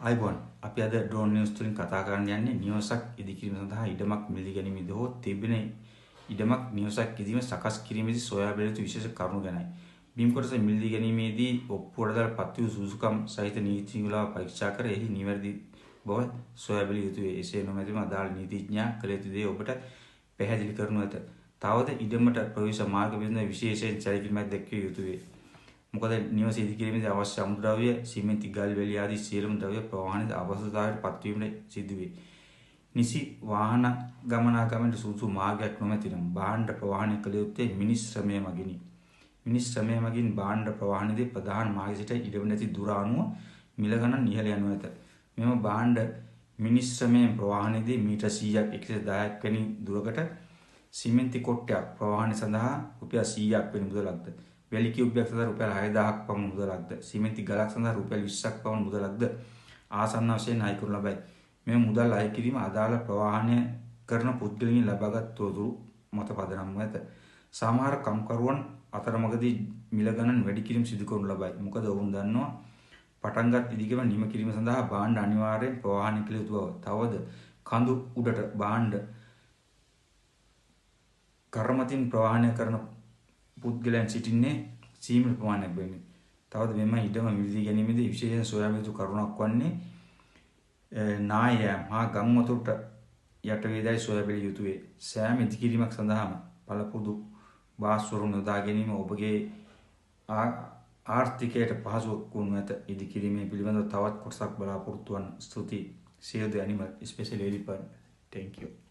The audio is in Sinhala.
අයිබෝන් අපි අද ඩ්‍රෝන් නිවුස් තුලින් කතා කරන්න යන්නේ නිවසක් ඉදිකිරීම සඳහා ඉඩමක් මිලදී ගැනීමේදී හෝ තිබෙන ඉඩමක් නිවසක් ඉදීම සකස් කිරීමේදී සොයා බැලිය යුතු විශේෂ කරුණු ගැනයි. බිම් කොටස මිලදී ගැනීමේදී ඔප්පුවට දාලා පත් වූ සුසුකම් සහිත නීතිඥලා පරීක්ෂා කර එහි නිවැරදි බව සොයා බැලිය යුතුය. එසේ නොමැතිව අදාළ නීතිඥයා කළ යුතු දේ ඔබට පැහැදිලි කරනු ඇත. තවද ඉඩමට ප්‍රවේශ මාර්ග පිළිබඳ විශේෂයෙන් සැලකිලිමත් දැක්විය යුතුය. මොකද නිවස ඉදිකිරීමේදී අවශ්‍ය අමුද්‍රව්‍ය සිමෙන්ති ගල් වැලි ආදී සියලුම ද්‍රව්‍ය ප්‍රවාහනයේ අපහසුතාවයට පත්වීමට සිදු වේ. නිසි වාහන ගමනාගමනට සුදුසු මාර්ගයක් නොමැතිනම් භාණ්ඩ ප්‍රවාහනය කළ යුත්තේ මිනිස් ශ්‍රමය මගිනි. මිනිස් ශ්‍රමය මගින් භාණ්ඩ ප්‍රවාහනයේදී ප්‍රධාන මාර්ග සිට ඉඩම නැති දුර අනුව මිල ගණන් ඉහළ යනු ඇත. මෙම භාණ්ඩ මිනිස් ශ්‍රමයෙන් ප්‍රවාහනයේදී මීටර් 100ක් 110ක් වැනි දුරකට සිමෙන්ති කොට්ටයක් ප්‍රවාහනය සඳහා රුපියල් 100ක් වැනි මුදලක්ද, වැලි කියුබ්යක් සඳහා රුපියල් 6000ක් පමණ මුදලක්ද, සිමෙන්ති ගලක් සඳහා රුපියල් 20ක් පමණ මුදලක්ද ආසන්න වශයෙන් අය කරනු ලබයි. මෙම මුදල් අය කිරීම අදාළ ප්‍රවාහනය කරන පුද්ගලයන් ලබාගත් තොරතුරු මත පදනම්ව ඇත. සමහර කම්කරුවන් අතරමඟදී මිල ගණන් වැඩි කිරීම සිදු කරනු ලබයි. මොකද ඔවුන් දන්නවා පටන්ගත් ඉදිකම නිම කිරීම සඳහා භාණ්ඩ අනිවාර්යයෙන් ප්‍රවාහනය කළ යුතු බව. තවද කඳු උඩට භාණ්ඩ කර්මතින් ප්‍රවාහනය කරන පුද්ගලයන් සිටින්නේ සීමිත ප්‍රමාණයක් බැවිනි. තවද මෙම ඉඩම මිලදී ගැනීමේදී විශේෂයෙන් සොයා බැලිය යුතු කරුණක් වන්නේ නායම් හා ගම් වතුරට යට වේදයි සොයා බැලිය යුතුය. සෑම ඉදිකිරීමක් සඳහාම පළපුරුදු වාස්වරු යොදා ගැනීම ඔබගේ ආර්ථිකයට පහසුවක් වනු ඇත. ඉදිකිරීමේ පිළිබඳව තවත් කොටසක් බලාපොරොත්තු වන්න. ස්තුතියි. Save the animal, especially elephant. Thank you.